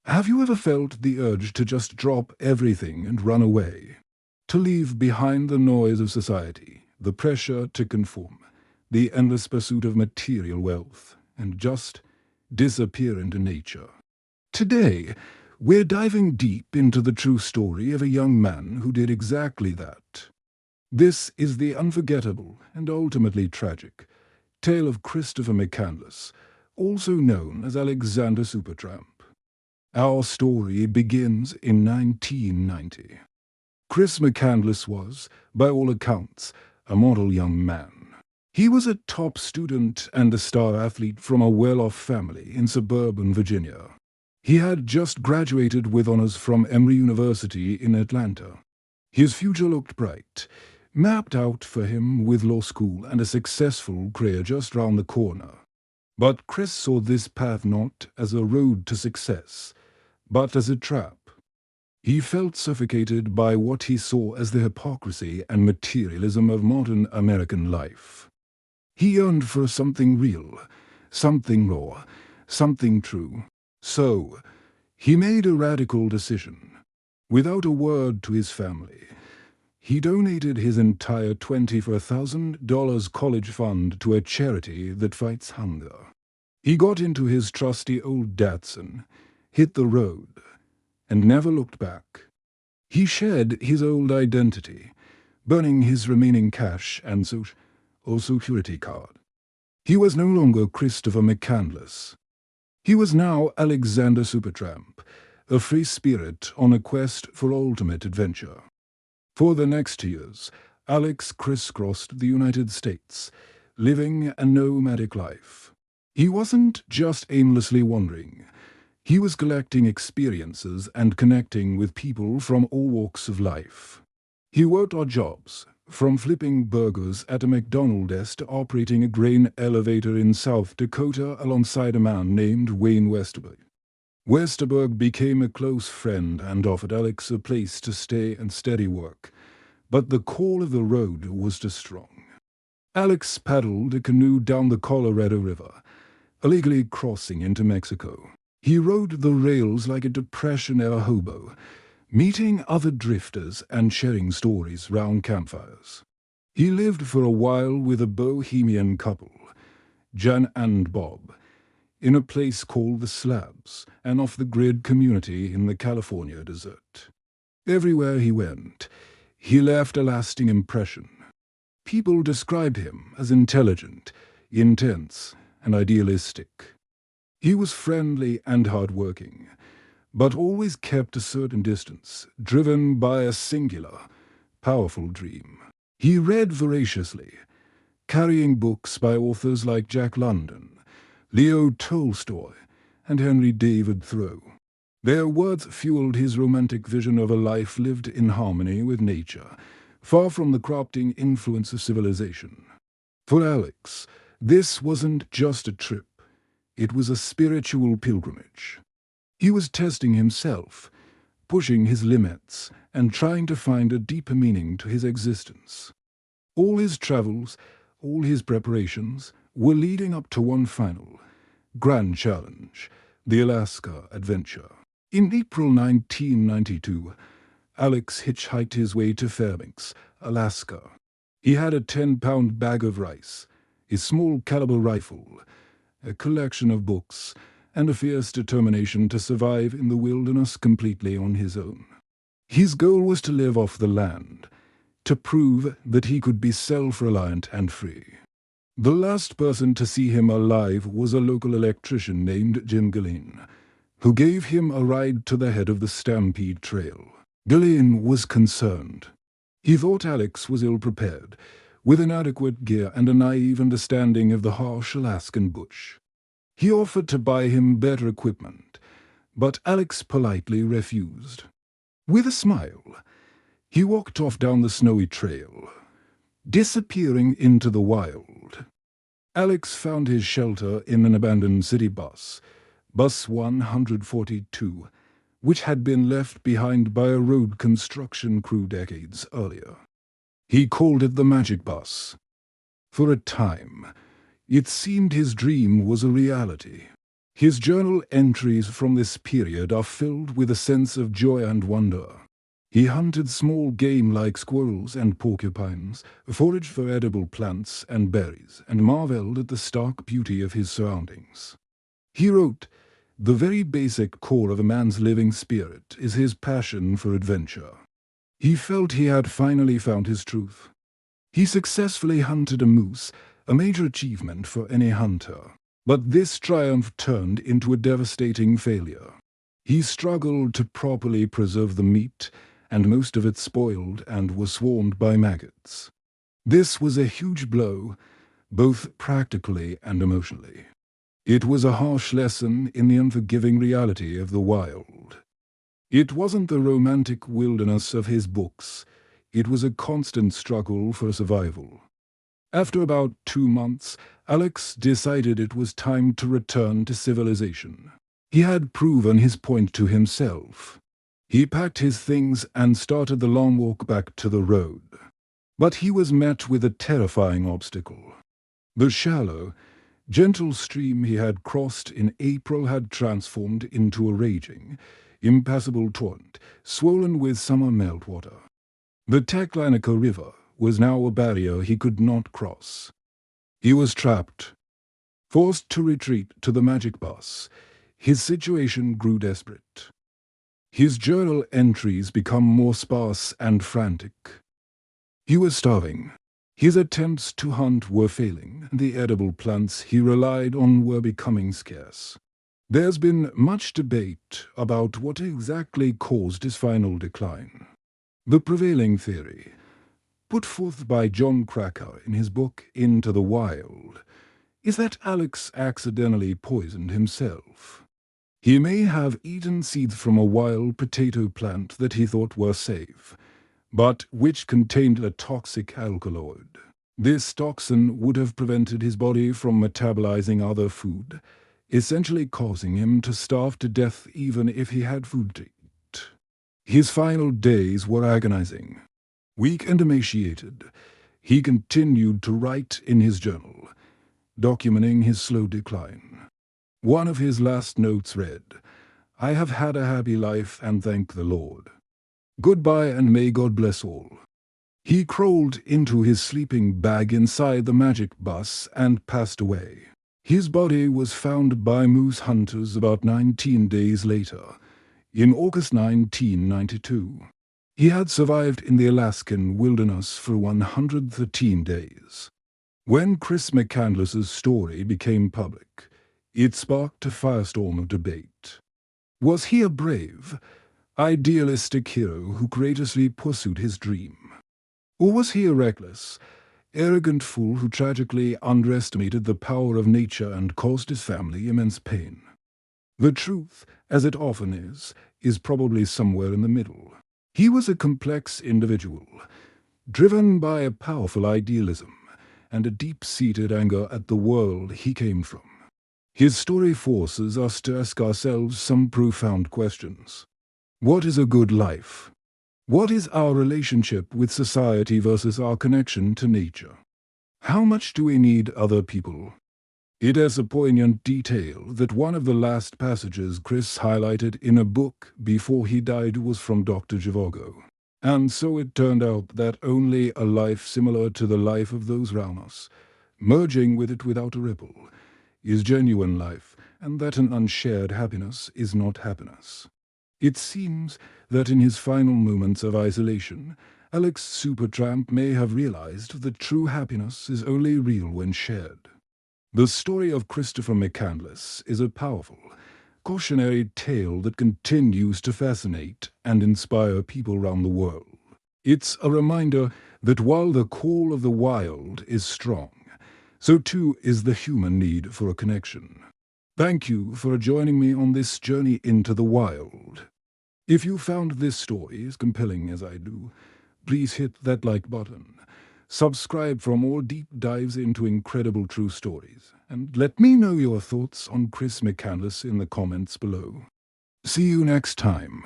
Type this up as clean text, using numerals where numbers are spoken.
Have you ever felt the urge to just drop everything and run away? To leave behind the noise of society, the pressure to conform, the endless pursuit of material wealth, and just disappear into nature? Today, we're diving deep into the true story of a young man who did exactly that. This is the unforgettable and ultimately tragic tale of Christopher McCandless, also known as Alexander Supertramp. Our story begins in 1990. Chris McCandless was, by all accounts, a model young man. He was a top student and a star athlete from a well-off family in suburban Virginia. He had just graduated with honors from Emory University in Atlanta. His future looked bright, mapped out for him with law school and a successful career just round the corner. But Chris saw this path not as a road to success, but as a trap. He felt suffocated by what he saw as the hypocrisy and materialism of modern American life. He yearned for something real, something raw, something true. So, he made a radical decision. Without a word to his family, he donated his entire $24,000 college fund to a charity that fights hunger. He got into his trusty old Datsun, hit the road, and never looked back. He shed his old identity, burning his remaining cash and security card. He was no longer Christopher McCandless. He was now Alexander Supertramp, a free spirit on a quest for ultimate adventure. For the next 2 years, Alex crisscrossed the United States, living a nomadic life. He wasn't just aimlessly wandering. He was collecting experiences and connecting with people from all walks of life. He worked odd jobs, from flipping burgers at a McDonald's desk to operating a grain elevator in South Dakota alongside a man named Wayne Westerberg. Westerberg became a close friend and offered Alex a place to stay and steady work, but the call of the road was too strong. Alex paddled a canoe down the Colorado River, illegally crossing into Mexico. He rode the rails like a Depression-era hobo, meeting other drifters and sharing stories round campfires. He lived for a while with a bohemian couple, Jan and Bob, in a place called the Slabs, an off-the-grid community in the California desert. Everywhere he went, he left a lasting impression. People described him as intelligent, intense, and idealistic. He was friendly and hard-working, but always kept a certain distance, driven by a singular, powerful dream. He read voraciously, carrying books by authors like Jack London, Leo Tolstoy, and Henry David Thoreau. Their words fueled his romantic vision of a life lived in harmony with nature, far from the corrupting influence of civilization. For Alex, this wasn't just a trip. It was a spiritual pilgrimage. He was testing himself, pushing his limits, and trying to find a deeper meaning to his existence. All his travels, all his preparations, were leading up to one final, grand challenge, the Alaska adventure. In April 1992, Alex hitchhiked his way to Fairbanks, Alaska. He had a 10-pound bag of rice, a small-caliber rifle, a collection of books, and a fierce determination to survive in the wilderness completely on his own. His goal was to live off the land, to prove that he could be self-reliant and free. The last person to see him alive was a local electrician named Jim Gillin, who gave him a ride to the head of the Stampede Trail. Gillin was concerned. He thought Alex was ill-prepared, with inadequate gear and a naive understanding of the harsh Alaskan bush. He offered to buy him better equipment, but Alex politely refused. With a smile, he walked off down the snowy trail, disappearing into the wild. Alex found his shelter in an abandoned city bus, Bus 142, which had been left behind by a road construction crew decades earlier. He called it the Magic Bus. For a time, it seemed his dream was a reality. His journal entries from this period are filled with a sense of joy and wonder. He hunted small game like squirrels and porcupines, foraged for edible plants and berries, and marveled at the stark beauty of his surroundings. He wrote, "The very basic core of a man's living spirit is his passion for adventure." He felt he had finally found his truth. He successfully hunted a moose, a major achievement for any hunter. But this triumph turned into a devastating failure. He struggled to properly preserve the meat, and most of it spoiled and was swarmed by maggots. This was a huge blow, both practically and emotionally. It was a harsh lesson in the unforgiving reality of the wild. It wasn't the romantic wilderness of his books. It was a constant struggle for survival. After about 2 months, Alex decided it was time to return to civilization. He had proven his point to himself. He packed his things and started the long walk back to the road. But he was met with a terrifying obstacle. The shallow, gentle stream he had crossed in April had transformed into a raging, impassable torrent, swollen with summer meltwater. The Teclanica River was now a barrier he could not cross. He was trapped. Forced to retreat to the magic bus, his situation grew desperate. His journal entries became more sparse and frantic. He was starving. His attempts to hunt were failing, and the edible plants he relied on were becoming scarce. There's been much debate about what exactly caused his final decline. The prevailing theory, put forth by John Krakauer in his book Into the Wild, is that Alex accidentally poisoned himself. He may have eaten seeds from a wild potato plant that he thought were safe, but which contained a toxic alkaloid. This toxin would have prevented his body from metabolizing other food, essentially causing him to starve to death even if he had food to eat. His final days were agonizing. Weak and emaciated, he continued to write in his journal, documenting his slow decline. One of his last notes read, "I have had a happy life and thank the Lord. Goodbye and may God bless all." He crawled into his sleeping bag inside the magic bus and passed away. His body was found by moose hunters about 19 days later, in August 1992. He had survived in the Alaskan wilderness for 113 days. When Chris McCandless's story became public, it sparked a firestorm of debate. Was he a brave, idealistic hero who courageously pursued his dream? Or was he a reckless, arrogant fool who tragically underestimated the power of nature and caused his family immense pain? The truth, as it often is probably somewhere in the middle. He was a complex individual, driven by a powerful idealism and a deep-seated anger at the world he came from. His story forces us to ask ourselves some profound questions. What is a good life? What is our relationship with society versus our connection to nature? How much do we need other people? It has a poignant detail that one of the last passages Chris highlighted in a book before he died was from Dr. Zhivago. And so it turned out that only a life similar to the life of those around us, merging with it without a ripple, is genuine life, and that an unshared happiness is not happiness. It seems that in his final moments of isolation, Alex Supertramp may have realized that true happiness is only real when shared. The story of Christopher McCandless is a powerful, cautionary tale that continues to fascinate and inspire people around the world. It's a reminder that while the call of the wild is strong, so too is the human need for a connection. Thank you for joining me on this journey into the wild. If you found this story as compelling as I do, please hit that like button. Subscribe for more deep dives into incredible true stories, and let me know your thoughts on Chris McCandless in the comments below. See you next time.